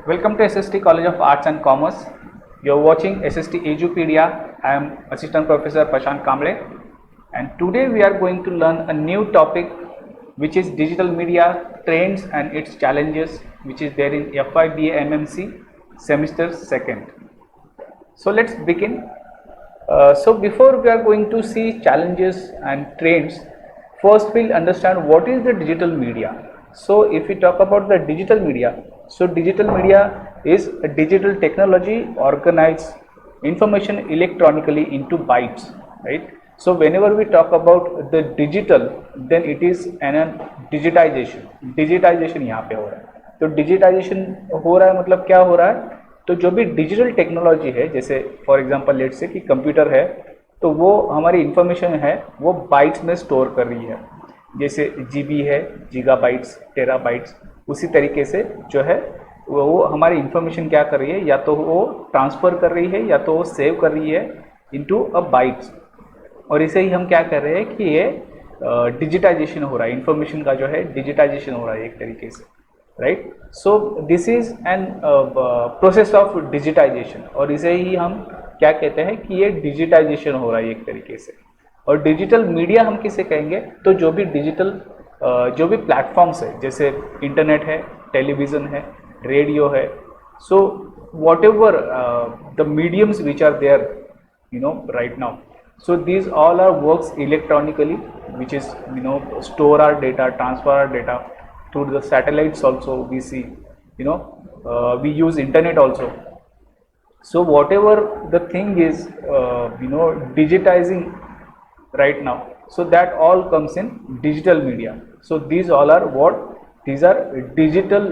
Welcome to SST College of Arts and Commerce. You're watching SST Edupedia. I am Assistant Professor Prashant Kamble, and today we are going to learn a new topic, which is digital media trends and its challenges, which is there in FIBA MMC semester 2nd. So let's begin. So before we are going to see challenges and trends, first we'll understand what is the digital media. So if we talk about the digital media, so digital media is a digital technology organized information electronically into bytes, right? So whenever we talk about the digital, then it is an digitization यहाँ पे हो रहा है. तो digitization हो रहा है मतलब क्या हो रहा है? तो जो भी डिजिटल टेक्नोलॉजी है, जैसे फॉर एग्जांपल लेट्स से कि कंप्यूटर है, तो वो हमारी इंफॉर्मेशन है वो बाइट्स में स्टोर कर रही है. जैसे जीबी है, गीगाबाइट्स, टेराबाइट्स, उसी तरीके से जो है वो हमारी इंफॉर्मेशन क्या कर रही है, या तो वो ट्रांसफ़र कर रही है या तो वो सेव कर रही है इनटू अ बाइट्स. और इसे ही हम क्या कर रहे हैं कि ये डिजिटाइजेशन हो रहा है, इंफॉर्मेशन का जो है डिजिटाइजेशन हो रहा है एक तरीके से, right. So this is an process of digitization, और इसे ही हम क्या कहते हैं कि ये डिजिटाइजेशन हो रहा है एक तरीके से. और डिजिटल मीडिया हम किसे कहेंगे, तो जो भी डिजिटल जो भी प्लेटफॉर्म्स है, जैसे इंटरनेट है, टेलीविज़न है, रेडियो है, so whatever the mediums which are there right now, so these all are works electronically, which is store our data, transfer our data through the satellites also. We see we use internet also. So whatever the thing is digitizing right now, so that all comes in digital media. So these all are what? These are digital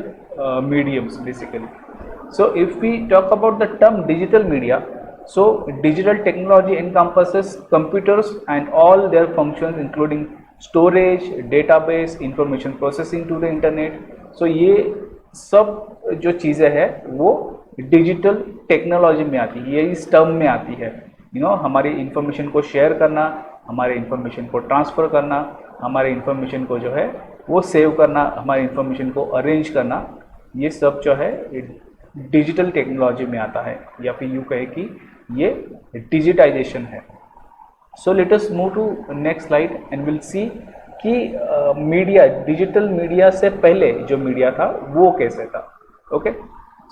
mediums basically. So if we talk about the term digital media, so digital technology encompasses computers and all their functions including storage, database, information processing to the internet. So ये सब जो चीज़ें हैं वो digital technology में आती है, ये इस टर्म में आती है. हमारी इंफॉर्मेशन को शेयर करना, हमारे इंफॉर्मेशन को ट्रांसफ़र करना, हमारे इंफॉर्मेशन को जो है वो सेव करना, हमारे इंफॉर्मेशन को अरेंज करना, ये सब जो है डिजिटल टेक्नोलॉजी में आता है, या फिर यूँ कहे कि ये डिजिटाइजेशन है. So let us move to next slide and will see कि मीडिया, डिजिटल मीडिया से पहले जो मीडिया था वो कैसे था. Okay,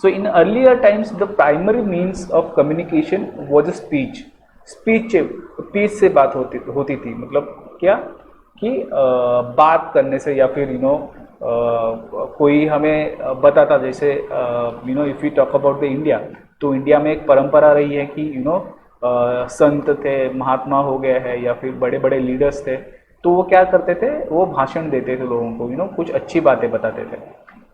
so in earlier times the primary means of communication was speech. Speech से बात होती थी, मतलब क्या कि बात करने से, या फिर कोई हमें बताता, जैसे if you talk about the India, तो इंडिया में एक परंपरा रही है कि संत थे, महात्मा हो गए हैं, या फिर बड़े बड़े लीडर्स थे, तो वो क्या करते थे, वो भाषण देते थे लोगों को, कुछ अच्छी बातें बताते थे.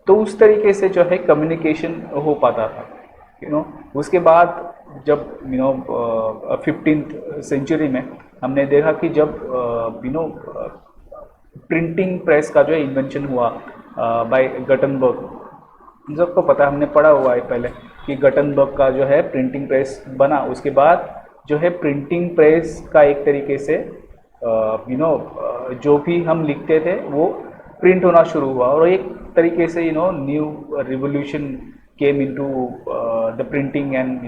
तो उस तरीके से जो है कम्युनिकेशन हो पाता था. उसके बाद जब 15th सेंचुरी में हमने देखा कि जब प्रिंटिंग प्रेस का जो है इन्वेंशन हुआ बाय गटनबर्ग. सबको पता है, हमने पढ़ा हुआ है पहले कि गटनबर्ग का जो है प्रिंटिंग प्रेस बना. उसके बाद जो है प्रिंटिंग प्रेस का एक तरीके से जो भी हम लिखते थे वो प्रिंट होना शुरू हुआ, और एक तरीके से new revolution came into the printing. And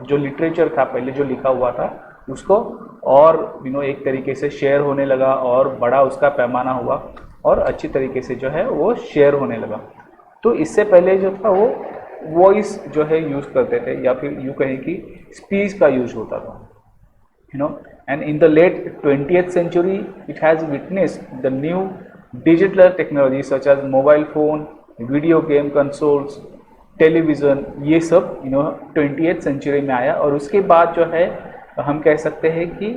जो लिटरेचर था पहले जो लिखा हुआ था उसको और एक तरीके से शेयर होने लगा, और बड़ा उसका पैमाना हुआ, और अच्छी तरीके से जो है वो शेयर होने लगा. तो इससे पहले जो था वो वॉइस जो है यूज़ करते थे, या फिर यूँ कहें कि स्पीच का यूज होता था. And in the late 20th century it has witnessed the new digital technology such as mobile phone, video game consoles, television, ये सब 20th सेंचुरी में आया. और उसके बाद जो है हम कह सकते हैं कि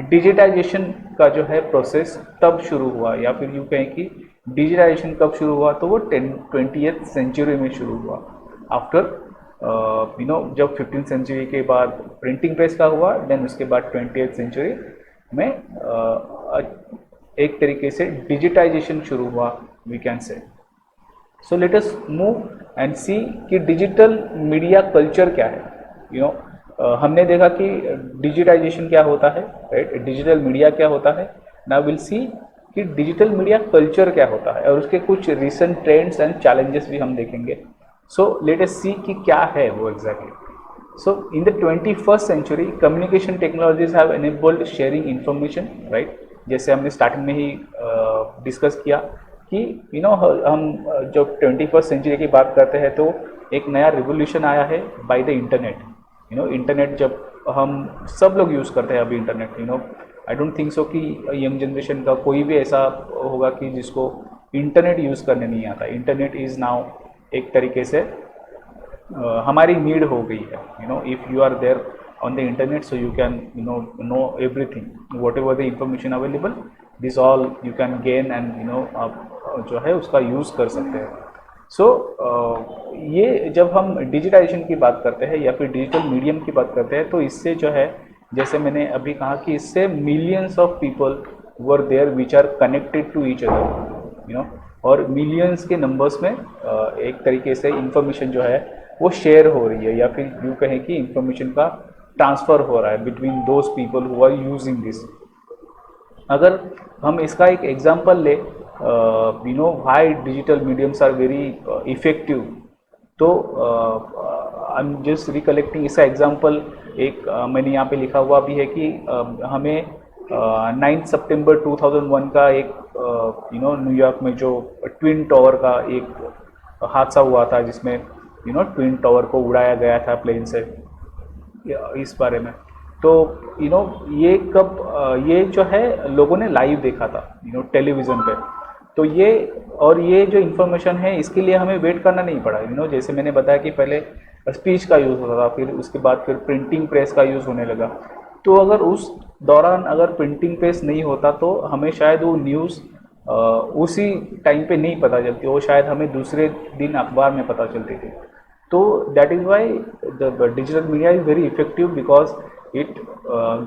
डिजिटाइजेशन का जो है प्रोसेस तब शुरू हुआ, या फिर यूँ कहें कि डिजिटाइजेशन कब शुरू हुआ, तो वो 20th सेंचुरी में शुरू हुआ. आफ्टर जब 15th सेंचुरी के बाद प्रिंटिंग प्रेस का हुआ, देन उसके बाद 20th सेंचुरी में एक तरीके से डिजिटाइजेशन शुरू हुआ, we can say. So let us move and see कि डिजिटल मीडिया कल्चर क्या है. हमने देखा कि डिजिटाइजेशन क्या होता है, राइट, डिजिटल मीडिया क्या होता है. नाउ विल सी कि डिजिटल मीडिया कल्चर क्या होता है, और उसके कुछ रिसेंट ट्रेंड्स एंड चैलेंजेस भी हम देखेंगे. सो लेट अस सी कि क्या है वो exactly. So in the 21st century, communication technologies have enabled sharing information, right? जैसे हमने स्टार्टिंग में ही डिस्कस किया कि हम जब 21st सेंचुरी की बात करते हैं तो एक नया रिवोल्यूशन आया है बाय द इंटरनेट. इंटरनेट जब हम सब लोग यूज़ करते हैं अभी internet. I don't think so कि यंग जनरेशन का कोई भी ऐसा होगा कि जिसको इंटरनेट यूज़ करने नहीं आता. इंटरनेट इज़ नाउ एक तरीके से हमारी नीड हो गई है. If you are there on the internet so you can know everything, whatever the information available, this all you can gain and आप जो है उसका यूज़ कर सकते हैं. सो ये जब हम डिजिटाइजेशन की बात करते हैं या फिर डिजिटल मीडियम की बात करते हैं तो इससे जो है, जैसे मैंने अभी कहा कि इससे millions of people were there which are connected to each other, और मिलियंस के नंबर्स में एक तरीके से इंफॉर्मेशन जो है वो शेयर हो रही है, या फिर यूँ कहें कि इंफॉर्मेशन का ट्रांसफ़र हो रहा है between those people who are using this. अगर हम इसका एक एग्जांपल ले, why digital mediums are very effective, तो आई एम जस्ट रिकलेक्टिंग इसका एग्जांपल. एक मैंने यहाँ पे लिखा हुआ भी है कि हमें 9 सितंबर 2001 का एक न्यूयॉर्क में जो ट्विन टावर का एक हादसा हुआ था जिसमें ट्विन टावर को उड़ाया गया था प्लेन से, इस बारे में. तो ये कब ये जो है लोगों ने लाइव देखा था टेलीविज़न पे. तो ये जो इन्फॉर्मेशन है इसके लिए हमें वेट करना नहीं पड़ा. जैसे मैंने बताया कि पहले स्पीच का यूज़ होता था, फिर उसके बाद फिर प्रिंटिंग प्रेस का यूज़ होने लगा. तो अगर उस दौरान अगर प्रिंटिंग प्रेस नहीं होता तो हमें शायद वो न्यूज़ उसी टाइम पे नहीं पता चलती, वो शायद हमें दूसरे दिन अखबार में पता चलती थी. तो that is why the digital media is very effective because it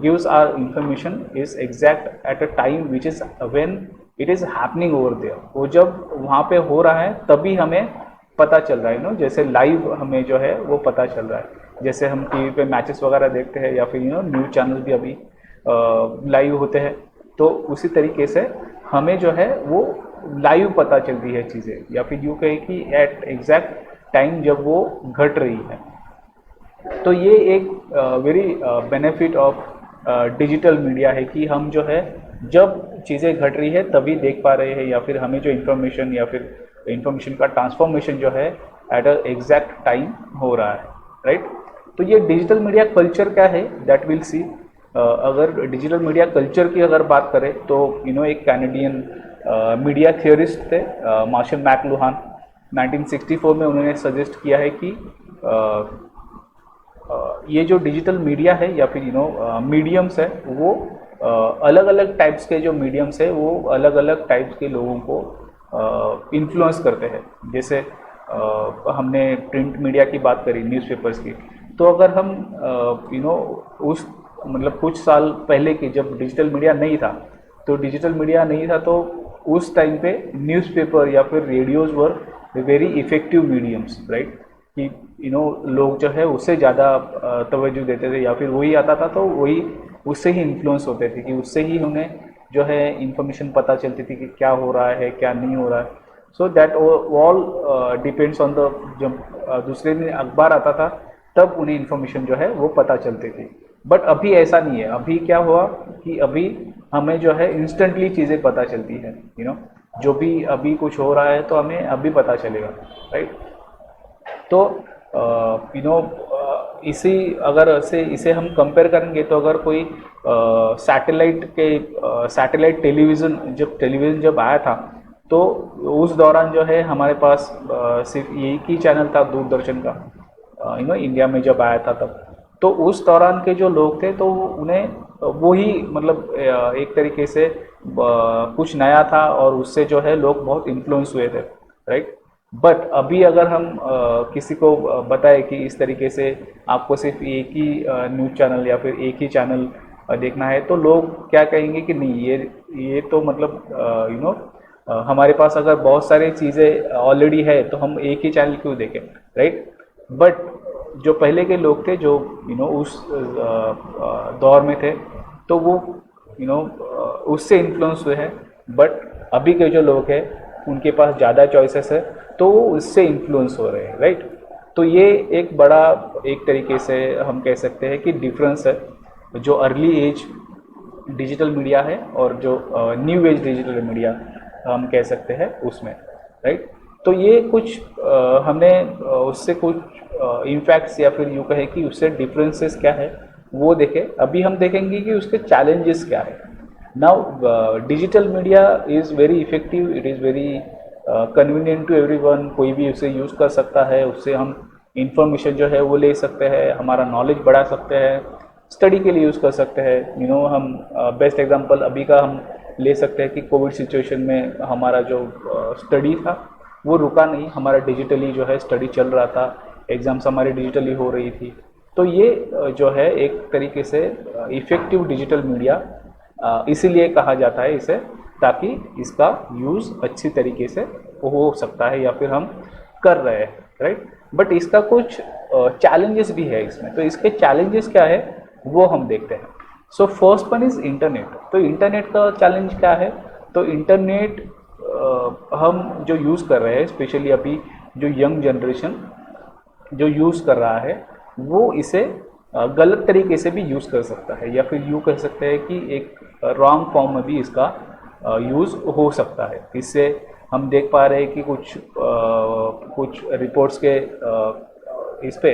gives our information is exact at a time which is when it is happening over there. वो जब वहाँ पे हो रहा है तभी हमें पता चल रहा है. जैसे लाइव हमें जो है वो पता चल रहा है, जैसे हम टीवी पे मैचेस वगैरह देखते हैं या फिर न्यूज़ चैनल भी अभी लाइव होते हैं. तो उसी तरीके से हमें जो है वो लाइव पता चलती है चीज़ें, या फिर यूँ कहें कि एट एग्जैक्ट टाइम जब वो घट रही है. तो ये एक very benefit of digital media है कि हम जो है जब चीज़ें घट रही है तभी देख पा रहे हैं, या फिर हमें जो इन्फॉर्मेशन या फिर इन्फॉर्मेशन का ट्रांसफॉर्मेशन जो है एट अ एग्जैक्ट टाइम हो रहा है, राइट. तो ये डिजिटल मीडिया कल्चर क्या है दैट विल सी. अगर डिजिटल मीडिया कल्चर की अगर बात करें तो एक कैनेडियन मीडिया थियोरिस्ट थे मार्शल मैकलुहान. 1964 में उन्होंने सजेस्ट किया है कि ये जो डिजिटल मीडिया है या फिर मीडियम्स है वो अलग अलग टाइप्स के जो मीडियम्स है वो अलग अलग टाइप्स के लोगों को इन्फ्लुएंस करते हैं. जैसे हमने प्रिंट मीडिया की बात करी, न्यूज़पेपर्स की. तो अगर हम उस मतलब कुछ साल पहले की जब डिजिटल मीडिया नहीं था, तो डिजिटल मीडिया नहीं था तो उस टाइम पे न्यूज़पेपर या फिर radios were very effective mediums, right. कि लोग जो है उससे ज़्यादा तवज्जो देते थे, या फिर वही आता था तो वही उससे ही इन्फ्लुएंस होते थे कि उससे ही उन्हें जो है इंफॉर्मेशन पता चलती थी कि क्या हो रहा है क्या नहीं हो रहा है. So that all depends on the. जब दूसरे दिन अखबार आता था तब उन्हें इन्फॉर्मेशन जो है वो पता चलती थी. बट अभी ऐसा नहीं है. अभी क्या हुआ कि अभी हमें जो है इंस्टेंटली चीज़ें पता चलती है. जो भी अभी कुछ हो रहा है तो हमें अभी पता चलेगा, राइट. तो इसी अगर इसे हम कंपेयर करेंगे तो अगर कोई सैटेलाइट टेलीविज़न जब आया था तो उस दौरान जो है हमारे पास सिर्फ एक ही चैनल था दूरदर्शन का, इंडिया में जब आया था तब. तो उस दौरान के जो लोग थे तो उन्हें वही मतलब एक तरीके से कुछ नया था और उससे जो है लोग बहुत इन्फ्लुएंस हुए थे, राइट. बट अभी अगर हम किसी को बताए कि इस तरीके से आपको सिर्फ एक ही न्यूज़ चैनल या फिर एक ही चैनल देखना है तो लोग क्या कहेंगे कि नहीं, ये तो मतलब हमारे पास अगर बहुत सारी चीज़ें ऑलरेडी है तो हम एक ही चैनल क्यों देखें, राइट. बट जो पहले के लोग थे जो उस दौर में थे तो वो उससे इन्फ्लुएंस हुए हैं. बट अभी के जो लोग हैं उनके पास ज़्यादा चॉइसेस है तो वो उससे इन्फ्लुएंस हो रहे हैं, राइट. तो ये एक बड़ा एक तरीके से हम कह सकते हैं कि डिफरेंस है जो अर्ली एज डिजिटल मीडिया है और जो न्यू एज डिजिटल मीडिया हम कह सकते हैं उसमें, राइट। तो ये कुछ हमने उससे कुछ इम्पैक्ट्स या फिर यूँ कहें कि उससे डिफरेंसेस क्या है वो देखें। अभी हम देखेंगे कि उसके चैलेंजेस क्या है। Now digital media is very effective, it is very convenient to everyone. कोई भी उसे यूज़ कर सकता है, उससे हम इंफॉर्मेशन जो है वो ले सकते हैं, हमारा नॉलेज बढ़ा सकते हैं, स्टडी के लिए यूज़ कर सकते हैं। हम बेस्ट एग्जांपल अभी का हम ले सकते हैं कि कोविड सिचुएशन में हमारा जो स्टडी था वो रुका नहीं, हमारा डिजिटली जो है स्टडी चल रहा था, एग्ज़ाम्स हमारी डिजिटली हो रही थी। तो ये जो है एक तरीके से इफ़ेक्टिव डिजिटल मीडिया इसीलिए कहा जाता है इसे, ताकि इसका यूज़ अच्छी तरीके से हो सकता है या फिर हम कर रहे हैं, राइट। बट इसका कुछ चैलेंजेस भी है इसमें। तो इसके चैलेंजेस क्या है वो हम देखते हैं। So first one is internet. तो इंटरनेट का चैलेंज क्या है? तो इंटरनेट हम जो यूज़ कर रहे हैं, स्पेशली अभी जो यंग जनरेशन जो यूज़ कर रहा है वो इसे गलत तरीके से भी यूज़ कर सकता है, या फिर यूँ कह सकते हैं कि एक रॉन्ग फॉर्म में भी इसका यूज़ हो सकता है। इससे हम देख पा रहे हैं कि कुछ रिपोर्ट्स के इस पे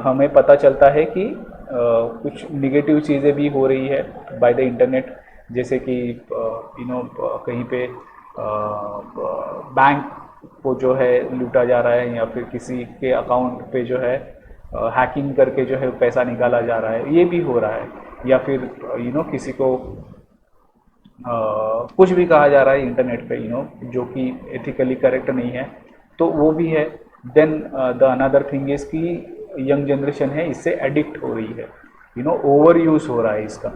हमें पता चलता है कि कुछ निगेटिव चीज़ें भी हो रही है बाय द इंटरनेट, जैसे कि कहीं पे बैंक को जो है लूटा जा रहा है, या फिर किसी के अकाउंट पे जो है हैकिंग करके जो है पैसा निकाला जा रहा है, ये भी हो रहा है। या फिर किसी को कुछ भी कहा जा रहा है इंटरनेट पे जो कि एथिकली करेक्ट नहीं है, तो वो भी है। Then the another thing is कि यंग जनरेशन है इससे एडिक्ट हो रही है, ओवर यूज़ हो रहा है इसका,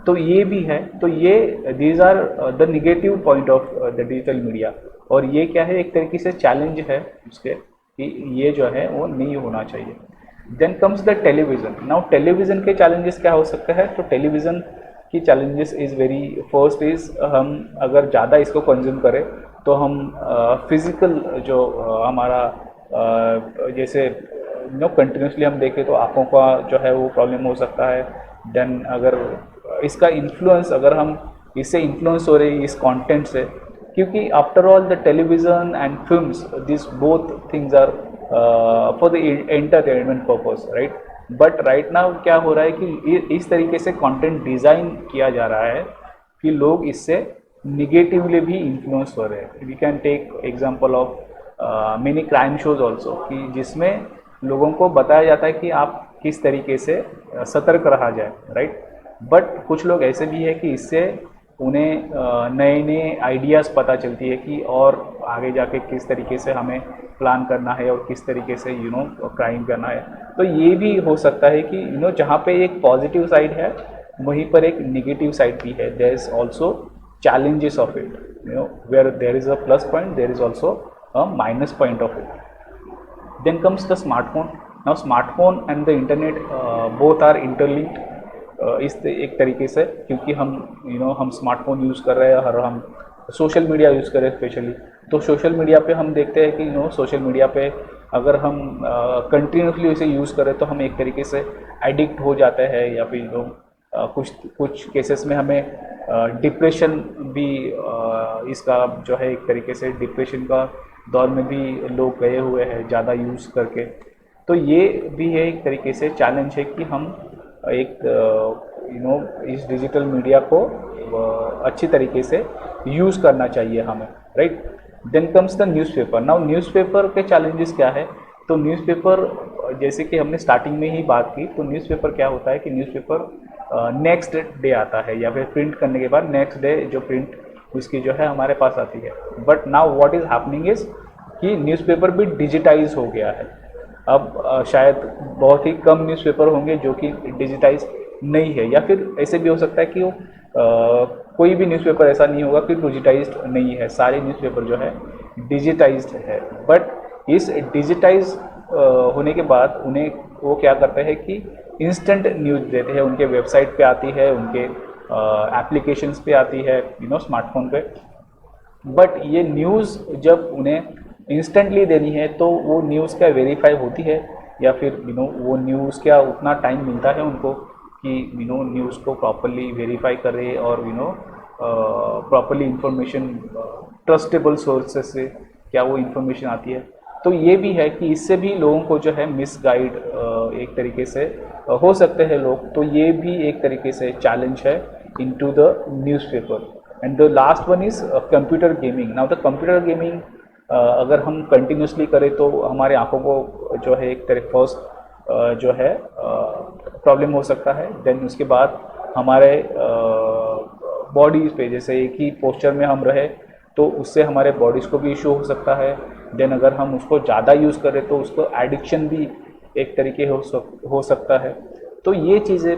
तो ये भी है। तो ये these are the negative point of the digital media. और ये क्या है, एक तरीके से चैलेंज है उसके कि ये जो है वो नहीं होना चाहिए। Then comes the television. Now television के चैलेंजेस क्या हो सकते हैं? तो टेलीविज़न की challenges is very, first is हम अगर ज़्यादा इसको कंज्यूम करें तो हम फिज़िकल जो हमारा जैसे कंटिन्यूसली हम देखें तो आँखों का जो है वो प्रॉब्लम हो सकता है। देन अगर इसका इन्फ्लुएंस, अगर हम इससे इन्फ्लुएंस हो रही इस कंटेंट से, क्योंकि after all the television and films, this both things are for the entertainment purpose, right. But right now क्या हो रहा है कि इस तरीके से कंटेंट डिज़ाइन किया जा रहा है कि लोग इससे निगेटिवली भी इन्फ्लुएंस हो रहे हैं। We can take example of many crime shows also, कि जिसमें लोगों को बताया जाता है कि आप किस तरीके से सतर्क रहा जाए, राइट। बट कुछ लोग ऐसे भी है कि इससे उन्हें नए नए आइडियाज़ पता चलती है कि और आगे जाके किस तरीके से हमें प्लान करना है और किस तरीके से क्राइम करना है। तो ये भी हो सकता है कि जहाँ पे एक पॉजिटिव साइड है वहीं पर एक नेगेटिव साइड भी है। There is also challenges of it, where there is a plus point, there is also a minus point of it. Then comes the smartphone. Now smartphone and the internet both are interlinked इस एक तरीके से, क्योंकि हम smartphone use कर रहे हैं और हम सोशल मीडिया यूज़ कर रहे हैं स्पेशली। तो सोशल मीडिया पे हम देखते हैं कि सोशल मीडिया पे अगर हम कंटिन्यूसली उसे यूज़ करें तो हम एक तरीके से एडिक्ट हो जाते हैं, या फिर कुछ केसेस में हमें डिप्रेशन भी इसका जो है एक तरीके से डिप्रेशन का दौर में भी लोग गए हुए हैं ज़्यादा यूज़ करके। तो ये भी है एक तरीके से चैलेंज है कि हम एक इस डिजिटल मीडिया को अच्छी तरीके से यूज़ करना चाहिए हमें, right. Then comes the newspaper. Now newspaper के चैलेंजेस क्या है? तो न्यूज़पेपर जैसे कि हमने स्टार्टिंग में ही बात की, तो न्यूज़पेपर क्या होता है कि न्यूज़पेपर नेक्स्ट डे आता है, या फिर प्रिंट करने के बाद नेक्स्ट डे जो प्रिंट उसकी जो है हमारे पास आती है। But now what is happening is कि न्यूज़पेपर भी डिजिटाइज हो गया है। अब शायद बहुत ही कम न्यूज़पेपर होंगे जो कि डिजिटाइज नहीं है, या फिर ऐसे भी हो सकता है कि वो कोई भी न्यूज़पेपर ऐसा नहीं होगा कि डिजिटाइज्ड नहीं है, सारे न्यूज़पेपर जो है डिजिटाइज्ड है। बट इस डिजिटाइज होने के बाद उन्हें वो क्या करते हैं कि इंस्टेंट न्यूज़ देते हैं, उनके वेबसाइट पे आती है, उनके एप्लीकेशंस पे आती है, स्मार्टफोन पे। बट ये न्यूज़ जब उन्हें इंस्टेंटली देनी है तो वो न्यूज़ क्या वेरीफाई होती है, या फिर वो न्यूज़ क्या उतना टाइम मिलता है उनको कि न्यूज़ को प्रॉपरली वेरीफाई करे और प्रॉपरली इंफॉर्मेशन ट्रस्टेबल सोर्सेस से क्या वो इंफॉर्मेशन आती है। तो ये भी है कि इससे भी लोगों को जो है मिसगाइड एक तरीके से हो सकते हैं लोग, तो ये भी एक तरीके से चैलेंज है into the newspaper. And the last one is computer gaming. Now the computer gaming अगर हम कंटिन्यूसली करें तो हमारे आंखों को जो है एक तरह फर्स्ट जो है प्रॉब्लम हो सकता है। देन उसके बाद हमारे बॉडीज पे, जैसे एक ही पोस्चर में हम रहे तो उससे हमारे बॉडीज को भी इशू हो सकता है। देन अगर हम उसको ज़्यादा यूज़ करें तो उसको एडिक्शन भी एक तरीके हो सकता है। तो ये चीज़ें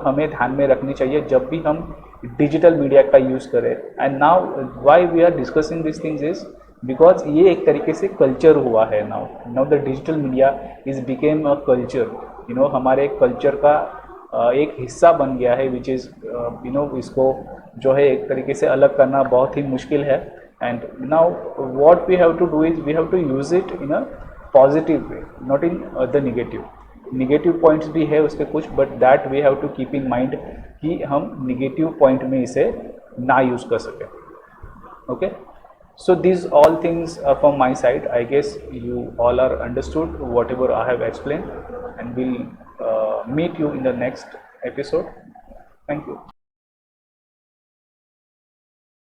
हमें ध्यान में रखनी चाहिए जब भी हम डिजिटल मीडिया का यूज़ करें। And now why we are discussing this things is because ये एक तरीके से कल्चर हुआ है। Now the digital media is became a culture, हमारे कल्चर का एक हिस्सा बन गया है, विच इज़ इसको जो है एक तरीके से अलग करना बहुत ही मुश्किल है। And now what we have to do is we have to use it in a positive way, not in the negative points भी है उसके कुछ, but that we have to keep in mind कि हम निगेटिव पॉइंट में इसे ना use कर सकें। Okay, so these all things from my side. I guess you all are understood whatever I have explained, and we'll meet you in the next episode. Thank you.